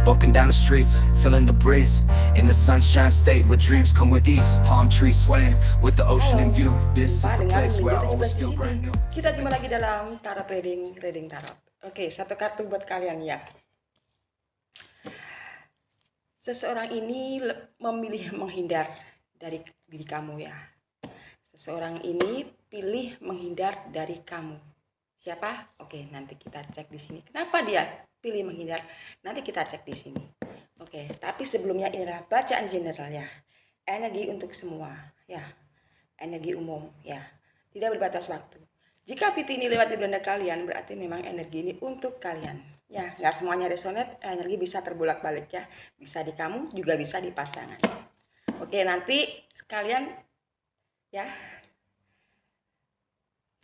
walking down the streets, feeling the breeze. In the sunshine state where dreams come with ease. Palm trees swaying with the ocean in view. This is the place where I always feel brand new. Kita jumpa lagi dalam tarot reading tarot. Oke, satu kartu buat kalian ya. Seseorang ini memilih menghindar dari diri kamu ya. Seseorang ini pilih menghindar dari kamu. Siapa? Oke, nanti kita cek di sini. Kenapa dia pilih menghindar? Nanti kita cek di sini. Oke, tapi sebelumnya inilah bacaan general ya. Energi untuk semua ya. Energi umum ya. Tidak berbatas waktu. Jika PT ini lewat di benda kalian, berarti memang energi ini untuk kalian. Ya, nggak semuanya resonate, energi bisa terbolak-balik ya. Bisa di kamu, juga bisa di pasangan. Oke, nanti sekalian ya,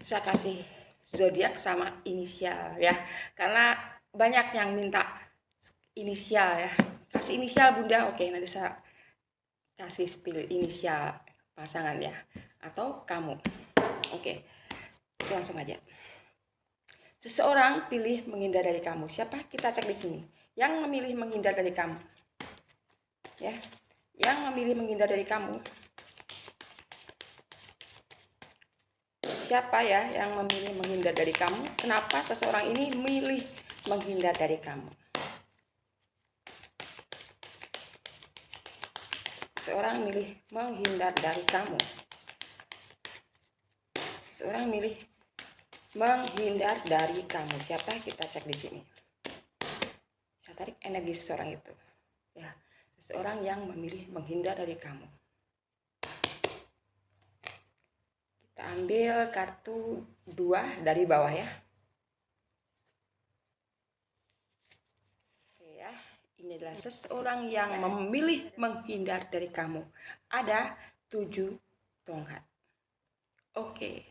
saya kasih zodiak sama inisial ya. Karena banyak yang minta inisial ya. Kasih inisial Bunda, oke nanti saya kasih pilih inisial pasangan ya. Atau kamu. Oke, langsung aja. Seseorang pilih menghindar dari kamu. Siapa? Kita cek di sini. Yang memilih menghindar dari kamu. Ya. Yang memilih menghindar dari kamu. Siapa ya yang memilih menghindar dari kamu? Kenapa seseorang ini memilih menghindar dari kamu? Seseorang milih menghindar dari kamu. Seseorang milih menghindar dari kamu. Siapa? Kita cek di sini. Saya tarik energi seseorang itu. Ya, seseorang yang memilih menghindar dari kamu. Kita ambil kartu 2 dari bawah ya. Oke ya, ini adalah seseorang yang memilih menghindar dari kamu. Ada 7 tongkat. Oke.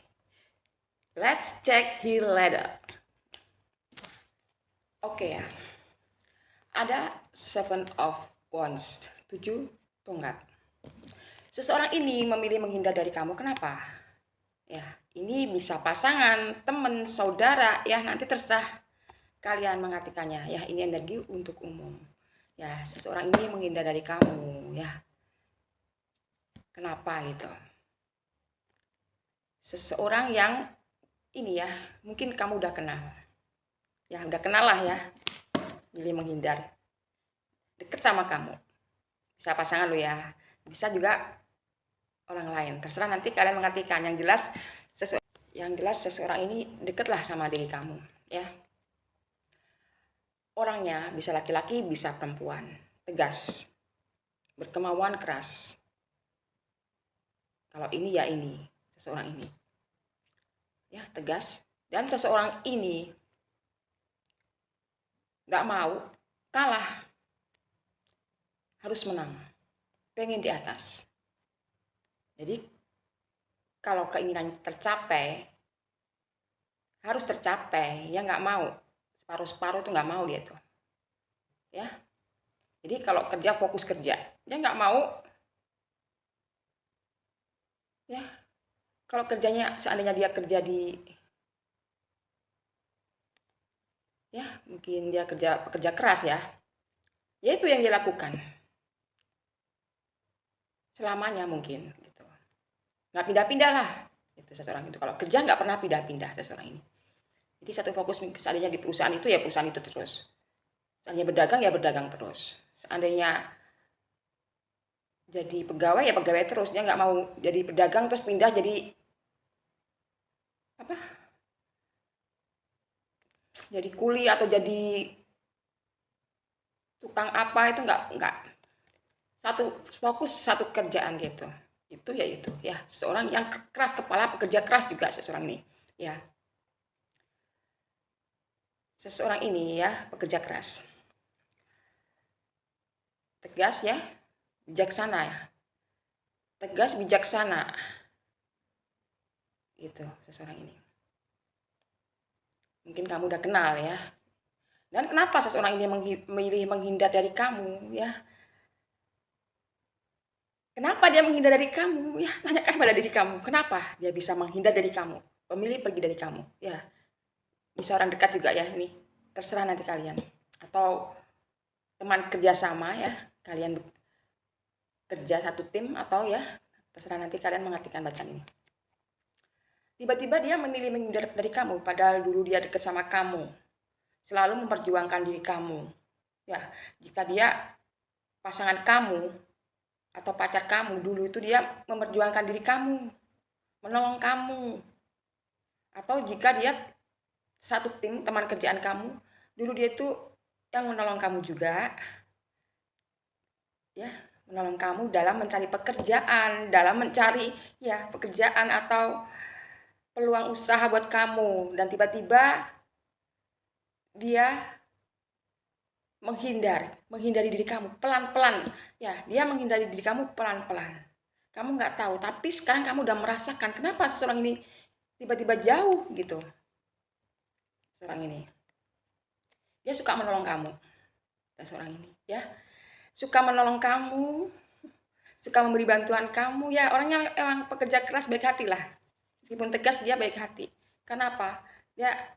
Let's check his ladder. Oke ya. Ada 7 of wands, 7 tongkat. Seseorang ini memilih menghindar dari kamu. Kenapa? Ya, ini bisa pasangan, teman, saudara, ya nanti terserah kalian mengartikannya. Ya, ini energi untuk umum. Ya, seseorang ini menghindar dari kamu, ya. Kenapa gitu? Seseorang yang ini ya, mungkin kamu udah kenal. Ya, udah kenal lah ya. Pilih menghindar. Deket sama kamu. Bisa pasangan lo ya. Bisa juga orang lain. Terserah nanti kalian mengartikan. Yang jelas seseorang ini deket lah sama diri kamu, ya. Orangnya bisa laki-laki, bisa perempuan. Tegas. Berkemauan keras. Kalau ini ya ini, seseorang ini. Ya, tegas. Dan seseorang ini gak mau kalah, harus menang, pengen di atas. Jadi kalau keinginan tercapai, harus tercapai, ya gak mau separuh-separuh itu gak mau dia tuh ya. Jadi kalau kerja fokus kerja, dia gak mau ya. Kalau kerjanya seandainya dia kerja di ya mungkin dia pekerja keras ya itu yang dia lakukan selamanya mungkin gitu, nggak pindah-pindah lah itu seseorang itu. Kalau kerja nggak pernah pindah-pindah seseorang ini. Jadi satu fokus, seandainya di perusahaan itu ya perusahaan itu terus, seandainya berdagang ya berdagang terus, seandainya jadi pegawai ya pegawai terus. Dia nggak mau jadi pedagang terus pindah jadi apa, jadi kuli atau jadi tukang apa, itu enggak. Satu fokus satu kerjaan gitu. Itu ya seorang yang keras kepala, pekerja keras juga seseorang ini ya. Seseorang ini ya pekerja keras. Tegas ya, bijaksana ya. Tegas bijaksana. Gitu seseorang ini. Mungkin kamu udah kenal ya. Dan kenapa seseorang ini memilih menghindar dari kamu ya? Kenapa dia menghindar dari kamu ya? Tanyakan pada diri kamu. Kenapa dia bisa menghindar dari kamu? Memilih pergi dari kamu ya. Bisa orang dekat juga ya ini. Terserah nanti kalian. Atau teman kerjasama ya, kalian kerja satu tim atau ya terserah nanti kalian mengartikan bacaan ini. Tiba-tiba dia memilih menghindar dari kamu, padahal dulu dia dekat sama kamu, selalu memperjuangkan diri kamu. Ya, jika dia pasangan kamu atau pacar kamu, dulu itu dia memperjuangkan diri kamu, menolong kamu. Atau jika dia satu tim teman kerjaan kamu, dulu dia itu yang menolong kamu juga. Ya, menolong kamu dalam mencari pekerjaan, dalam mencari ya pekerjaan atau peluang usaha buat kamu, dan tiba-tiba dia menghindari diri kamu pelan-pelan. Ya, dia menghindari diri kamu pelan-pelan. Kamu nggak tahu, tapi sekarang kamu udah merasakan kenapa seseorang ini tiba-tiba jauh gitu. Seseorang ini, dia suka menolong kamu. Seseorang ini, ya, suka menolong kamu, suka memberi bantuan kamu. Ya, orangnya emang pekerja keras, baik hati lah. Meskipun tegas, dia baik hati. Kenapa? Ya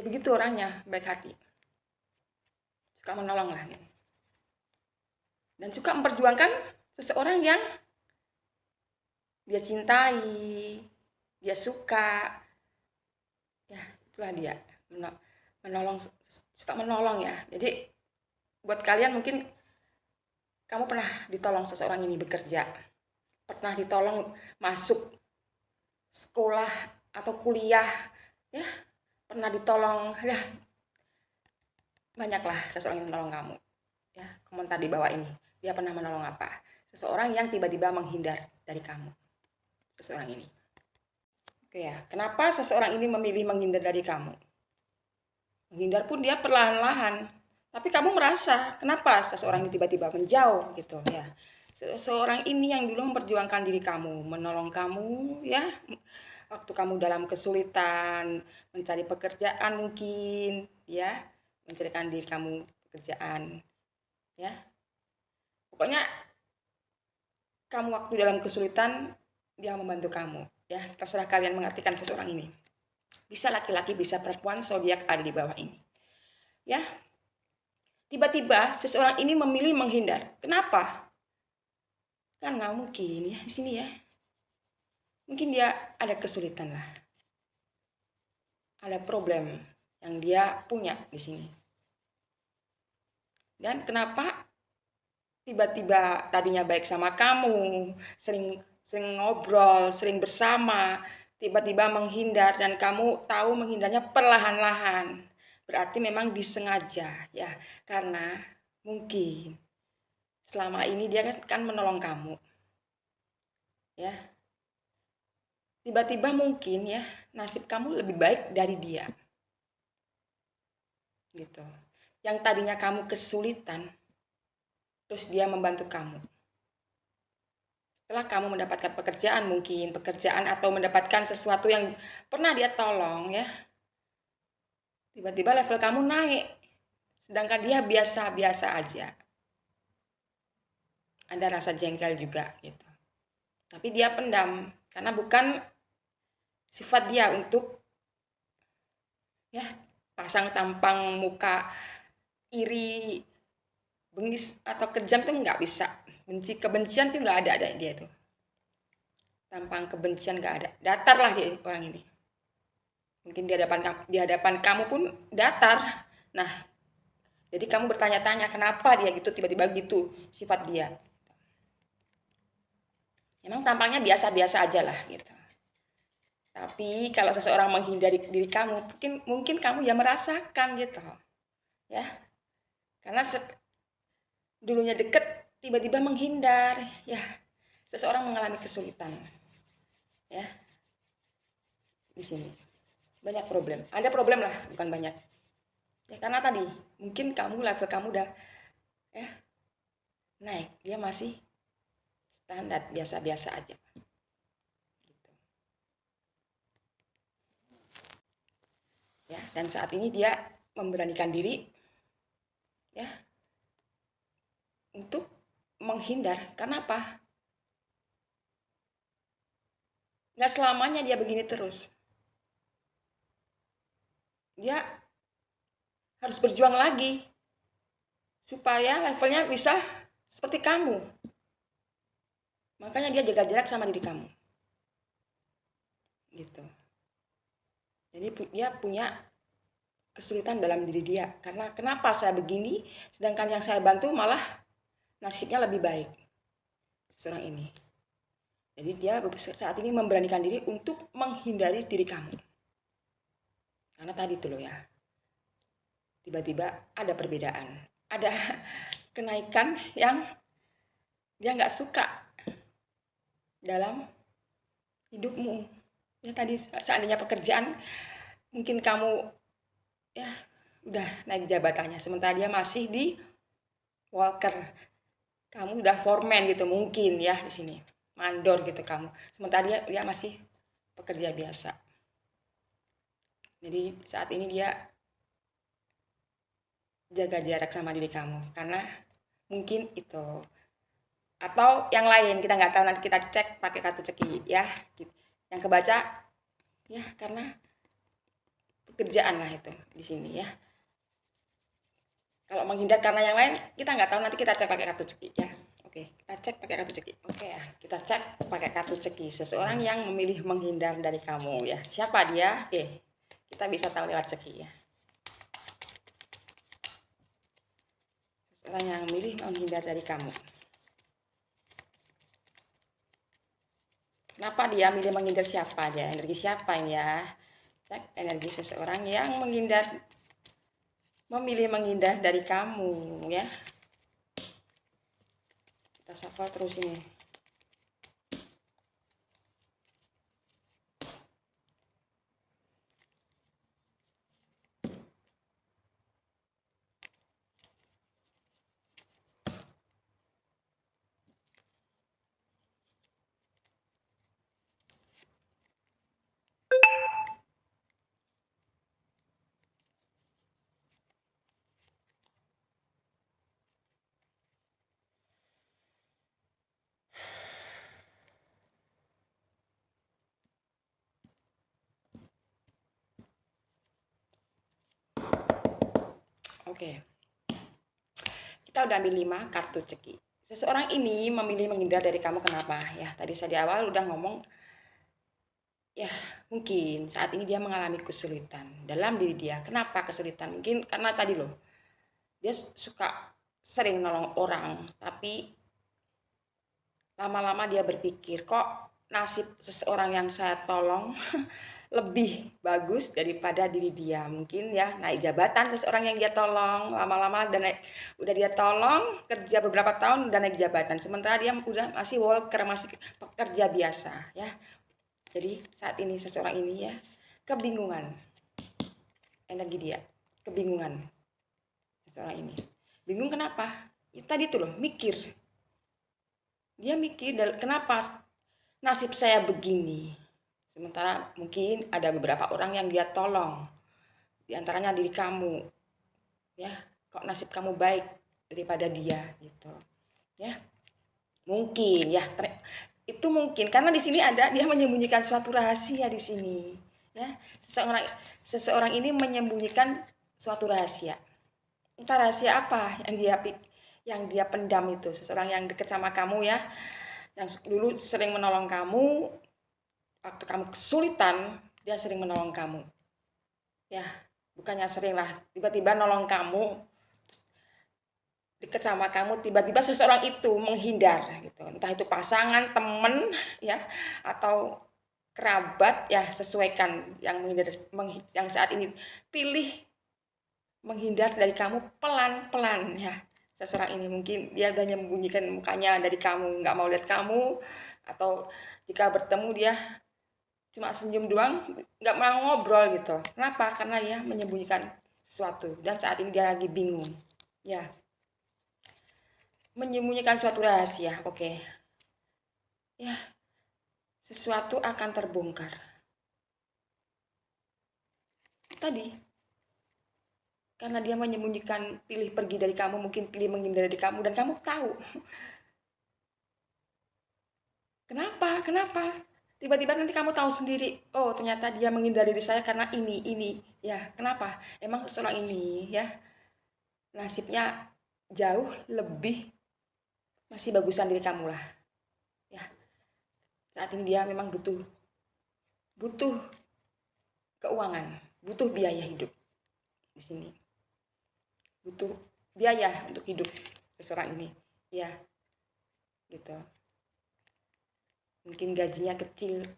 begitu orangnya, baik hati, suka menolong lah gitu. Dan suka memperjuangkan seseorang yang dia cintai, dia suka. Ya, itulah dia, menolong, suka menolong ya. Jadi buat kalian mungkin kamu pernah ditolong seseorang ini bekerja, pernah ditolong masuk sekolah atau kuliah, ya pernah ditolong, ya banyaklah seseorang yang menolong kamu. Ya, komentar di bawah ini, dia pernah menolong apa? Seseorang yang tiba-tiba menghindar dari kamu, seseorang ini. Oke ya, kenapa seseorang ini memilih menghindar dari kamu? Menghindar pun dia perlahan-lahan, tapi kamu merasa kenapa seseorang ini tiba-tiba menjauh gitu ya. Seseorang ini yang dulu memperjuangkan diri kamu, menolong kamu ya, waktu kamu dalam kesulitan, mencari pekerjaan mungkin ya, mencarikan diri kamu pekerjaan ya. Pokoknya kamu waktu dalam kesulitan, dia membantu kamu ya. Terserah kalian mengartikan seseorang ini. Bisa laki-laki, bisa perempuan, zodiak ada di bawah ini. Ya. Tiba-tiba seseorang ini memilih menghindar. Kenapa? Karena mungkin ya di sini ya. Mungkin dia ada kesulitan lah. Ada problem yang dia punya di sini. Dan kenapa tiba-tiba tadinya baik sama kamu, sering ngobrol, sering bersama, tiba-tiba menghindar, dan kamu tahu menghindarnya perlahan-lahan. Berarti memang disengaja ya, karena mungkin selama ini dia kan menolong kamu. Ya. Tiba-tiba mungkin ya nasib kamu lebih baik dari dia. Gitu. Yang tadinya kamu kesulitan, terus dia membantu kamu. Setelah kamu mendapatkan pekerjaan mungkin, pekerjaan atau mendapatkan sesuatu yang pernah dia tolong ya. Tiba-tiba level kamu naik, sedangkan dia biasa-biasa aja. Ada rasa jengkel juga gitu. Tapi dia pendam, karena bukan sifat dia untuk ya pasang tampang muka iri, bengis atau kejam tuh nggak bisa. Kebencian tuh nggak ada dia tuh. Tampang kebencian nggak ada. Datar lah dia orang ini. Mungkin di hadapan kamu pun datar. Nah, jadi kamu bertanya-tanya kenapa dia gitu, tiba-tiba gitu sifat dia. Emang tampangnya biasa-biasa aja lah gitu. Tapi kalau seseorang menghindari diri kamu, mungkin kamu ya merasakan gitu. Ya. Karena dulunya deket, tiba-tiba menghindar, ya. Seseorang mengalami kesulitan. Ya. Di sini. Banyak problem. Ada problem lah, bukan banyak. Ya karena tadi, mungkin level kamu udah ya naik, dia masih standar biasa-biasa aja. Gitu. Ya, dan saat ini dia memberanikan diri ya untuk menghindar. Karena apa? Nggak selamanya dia begini terus. Dia harus berjuang lagi supaya levelnya bisa seperti kamu. Makanya dia jaga jarak sama diri kamu. Gitu. Jadi dia punya kesulitan dalam diri dia. Karena kenapa saya begini, sedangkan yang saya bantu malah nasibnya lebih baik. Seorang ini. Jadi dia saat ini memberanikan diri untuk menghindari diri kamu. Karena tadi tuh loh ya, tiba-tiba ada perbedaan, ada kenaikan yang dia nggak suka dalam hidupmu. Ya tadi seandainya pekerjaan mungkin kamu ya udah naik jabatannya, sementara dia masih di worker, kamu udah foreman gitu mungkin ya di sini, mandor gitu kamu, sementara dia masih pekerja biasa. Jadi saat ini dia jaga jarak sama diri kamu karena mungkin itu atau yang lain kita nggak tahu, nanti kita cek pakai kartu ceki ya. Yang kebaca ya karena pekerjaan lah itu di sini ya. Kalau menghindar karena yang lain kita nggak tahu, nanti kita cek pakai kartu ceki ya. Oke, kita cek pakai kartu ceki. Oke ya, kita cek pakai kartu ceki seseorang yang memilih menghindar dari kamu ya. Siapa dia? Oke, kita bisa tahu lewat ceki ya. Seseorang yang memilih menghindar dari kamu. Kenapa dia milih menghindar, siapa aja? Energi siapa ya? Cek energi seseorang yang memilih menghindar dari kamu ya. Kita shuffle terus ini. Oke. Kita udah ambil 5 kartu ceki. Seseorang ini memilih menghindar dari kamu kenapa? Ya, tadi saya di awal udah ngomong ya, mungkin saat ini dia mengalami kesulitan dalam diri dia. Kenapa kesulitan? Mungkin karena tadi loh, dia suka sering nolong orang, tapi lama-lama dia berpikir, kok nasib seseorang yang saya tolong lebih bagus daripada diri dia. Mungkin ya naik jabatan seseorang yang dia tolong, lama-lama udah dia tolong kerja beberapa tahun udah naik jabatan, sementara dia udah masih worker, masih pekerja biasa ya. Jadi saat ini seseorang ini ya kebingungan, energi dia kebingungan. Seseorang ini bingung kenapa? Ya, tadi tuh loh mikir, dia mikir kenapa nasib saya begini. Sementara mungkin ada beberapa orang yang dia tolong, diantaranya diri kamu, ya kok nasib kamu baik daripada dia gitu, ya mungkin ya itu mungkin karena di sini ada dia menyembunyikan suatu rahasia di sini, ya seseorang ini menyembunyikan suatu rahasia, entah rahasia apa yang dia pendam itu. Seseorang yang dekat sama kamu ya, yang dulu sering menolong kamu. Waktu kamu kesulitan, dia sering menolong kamu. Ya, bukannya sering lah, tiba-tiba nolong kamu, dekat sama kamu, tiba-tiba seseorang itu menghindar gitu. Entah itu pasangan, temen, ya, atau kerabat, ya sesuaikan yang menghindar, yang saat ini pilih menghindar dari kamu pelan-pelan ya. Seseorang ini mungkin dia udah menyembunyikan mukanya dari kamu, nggak mau lihat kamu, atau jika bertemu dia cuma senyum doang, nggak mau ngobrol gitu. Kenapa? Karena dia menyembunyikan sesuatu dan saat ini dia lagi bingung. Ya, menyembunyikan suatu rahasia. Oke. Ya, sesuatu akan terbongkar. Tadi, karena dia menyembunyikan, pilih pergi dari kamu, mungkin pilih menghindar dari kamu, dan kamu tahu. Kenapa? Tiba-tiba nanti kamu tahu sendiri, oh ternyata dia menghindari dari saya karena ini. Ya, kenapa? Emang seseorang ini ya nasibnya jauh lebih masih bagusan dari kamu lah. Ya, saat ini dia memang butuh keuangan, butuh biaya hidup di sini. Butuh biaya untuk hidup seseorang ini. Ya, gitu. Mungkin gajinya kecil,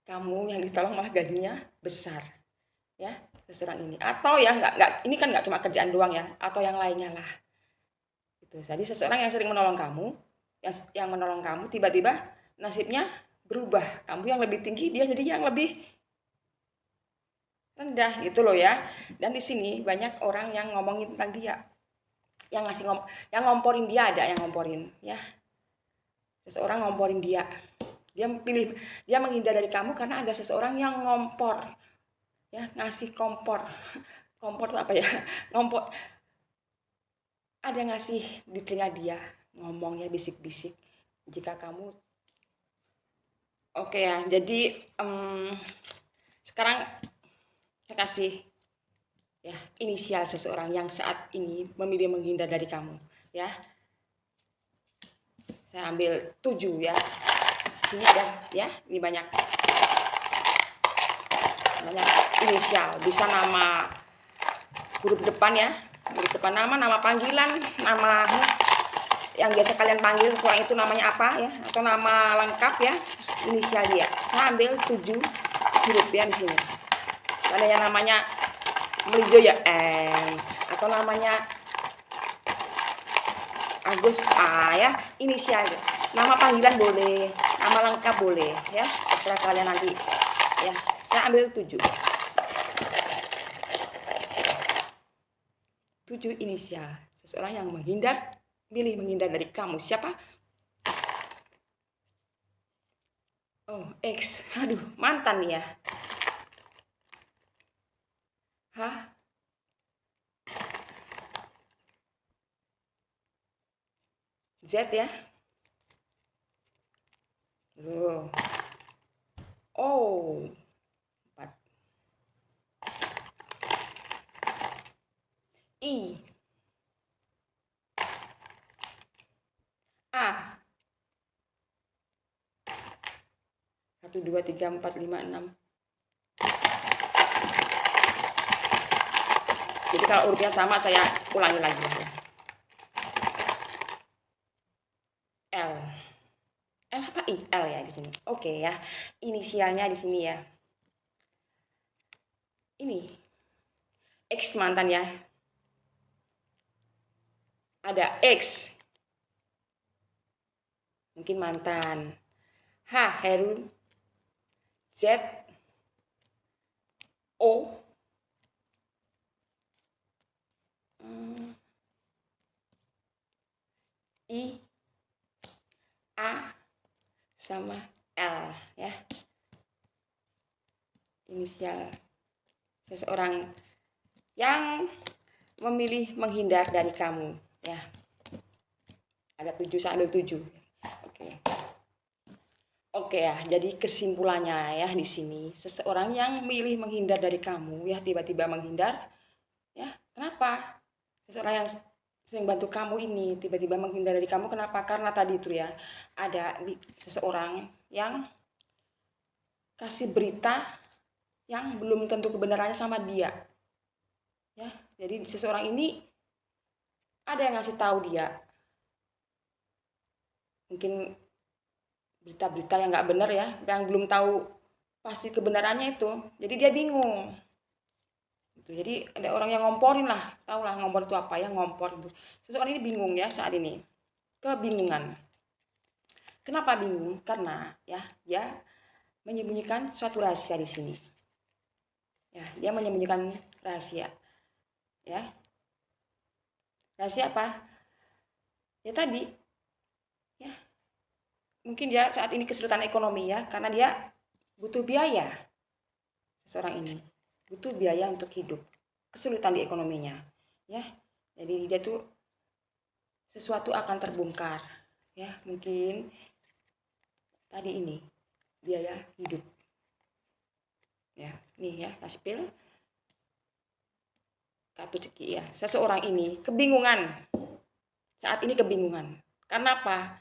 kamu yang ditolong malah gajinya besar. Ya, seseorang ini. Atau ya enggak ini kan enggak cuma kerjaan doang ya, atau yang lainnya lah. Gitu. Jadi seseorang yang sering menolong kamu, yang menolong kamu tiba-tiba nasibnya berubah. Kamu yang lebih tinggi, dia jadi yang lebih rendah gitu loh ya. Dan di sini banyak orang yang ngomongin tentang dia. Yang ngomporin dia, ada yang ngomporin ya. Seseorang ngomporin dia. Dia menghindar dari kamu karena ada seseorang yang ngompor. Ya, ngasih kompor. Kompor itu apa ya? Ngompor. Ada ngasih di telinga dia, ngomong ya bisik-bisik. Jika kamu oke ya, jadi sekarang saya kasih ya inisial seseorang yang saat ini memilih menghindar dari kamu ya. Saya ambil 7 ya. Sini ada ya, ini banyak inisial, bisa nama huruf depan ya, huruf depan nama panggilan, nama yang biasa kalian panggil seseorang itu namanya apa ya, atau nama lengkap ya, inisial dia. Saya ambil 7 huruf ya di sini. Ada yang namanya Melijo ya M, atau namanya Agus A ya, inisial. Nama panggilan boleh, nama lengkap boleh ya, terserah kalian nanti ya. Saya ambil 7 inisial seseorang yang pilih menghindar dari kamu. Siapa? Oh, X. Aduh, mantan nih ya. Hah? Z ya. Loh. Oh. 4. I. A. 1, 2, 3, 4, 5, 6. Jadi kalau urutnya sama saya ulangi lagi ya. L. L apa I? L ya di sini. Oke ya. Inisialnya di sini ya. Ini X mantan ya. Ada X. Mungkin mantan. H Heru. Z O I A sama L ya. Inisial seseorang yang memilih menghindar dari kamu ya. Ada 7, saya ambil 7. Oke ya, jadi kesimpulannya ya di sini, seseorang yang milih menghindar dari kamu ya, tiba-tiba menghindar ya. Kenapa? Seseorang yang sering bantu kamu ini tiba-tiba menghindar dari kamu, kenapa? Karena tadi itu ya, ada seseorang yang kasih berita yang belum tentu kebenarannya sama dia ya. Jadi seseorang ini ada yang ngasih tahu dia mungkin berita-berita yang nggak benar ya, yang belum tahu pasti kebenarannya itu, jadi dia bingung itu. Jadi ada orang yang ngomporin lah, tahu lah ngompor itu apa ya, ngompor itu. Seseorang ini bingung ya saat ini, kebingungan. Kenapa bingung? Karena ya dia menyembunyikan suatu rahasia di sini ya. Dia menyembunyikan rahasia ya. Rahasia apa ya? Tadi ya, mungkin dia saat ini kesulitan ekonomi ya, karena dia butuh biaya. Seseorang ini butuh biaya untuk hidup, kesulitan di ekonominya ya. Jadi dia tuh sesuatu akan terbongkar ya. Mungkin tadi ini biaya hidup. Ya, nih ya, kasih pil. Kartu ceki ya. Seseorang ini kebingungan. Saat ini kebingungan. Karena apa?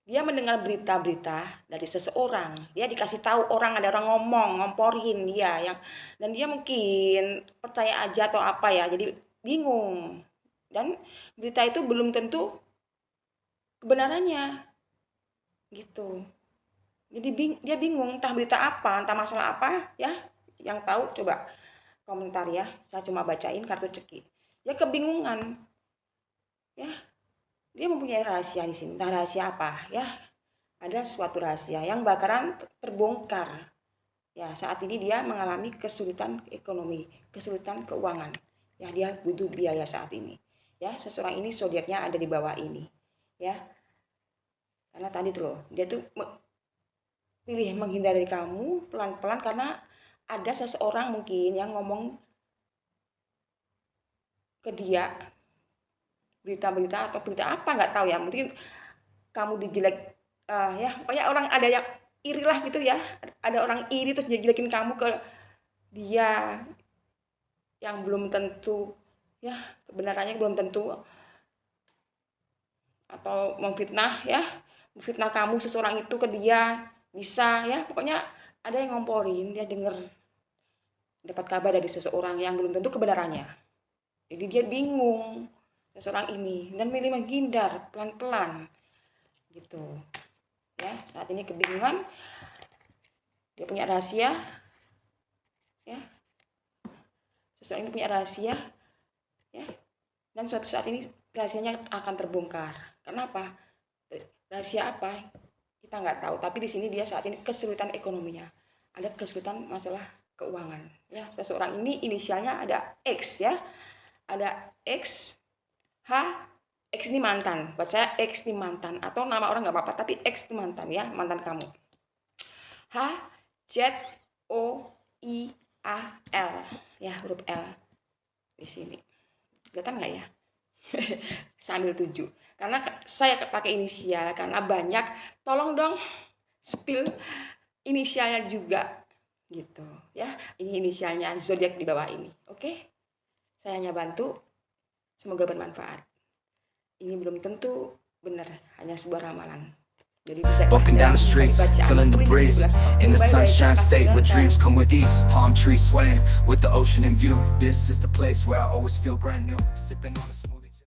Dia mendengar berita-berita dari seseorang. Dia dikasih tahu orang, ada orang ngomporin dia yang, dan dia mungkin percaya aja atau apa ya. Jadi bingung. Dan berita itu belum tentu kebenarannya. Gitu. Jadi dia bingung entah berita apa, entah masalah apa ya. Yang tahu coba komentar ya. Saya cuma bacain kartu ceki. Dia kebingungan. Ya. Dia mempunyai rahasia di sini. Entah rahasia apa ya. Ada suatu rahasia yang bakalan terbongkar. Ya, saat ini dia mengalami kesulitan ekonomi, kesulitan keuangan. Ya, dia butuh biaya saat ini. Ya, seseorang ini zodiaknya ada di bawah ini. Ya. Karena tadi tuh loh, dia tuh pilih menghindar dari kamu pelan-pelan karena ada seseorang mungkin yang ngomong ke dia berita-berita atau berita apa nggak tahu ya, mungkin kamu dijelek ya pokoknya orang ada yang iri lah gitu ya, ada orang iri terus jelekin kamu ke dia yang belum tentu ya kebenarannya belum tentu, atau memfitnah ya, memfitnah kamu seseorang itu ke dia bisa ya, pokoknya ada yang ngomporin, dia denger dapat kabar dari seseorang yang belum tentu kebenarannya, jadi dia bingung seseorang ini dan milih menghindar pelan-pelan gitu ya. Saat ini kebingungan, dia punya rahasia ya, seseorang ini punya rahasia ya, dan suatu saat ini rahasianya akan terbongkar. Kenapa? Rahasia apa kita nggak tahu, tapi di sini dia saat ini kesulitan ekonominya, ada kesulitan masalah keuangan ya. Seseorang ini inisialnya ada X ya, ada X H. X ini mantan, buat saya X ini mantan, atau nama orang nggak apa-apa, tapi X ini mantan ya, mantan kamu. H Z O I A L ya, huruf L di sini. Kelihatan nggak ya? Sambil 7. Karena saya pakai inisial karena banyak, tolong dong spill inisialnya juga gitu ya. Ini inisialnya zodiak di bawah ini. Oke? Saya hanya bantu, semoga bermanfaat. Ini belum tentu benar, hanya sebuah ramalan. Jadi bisa Walking down the streets, feeling the breeze. In the sunshine state where dreams come with ease. Palm trees swaying with the ocean in view. This is the place where I always feel brand new. Sipping on a smooth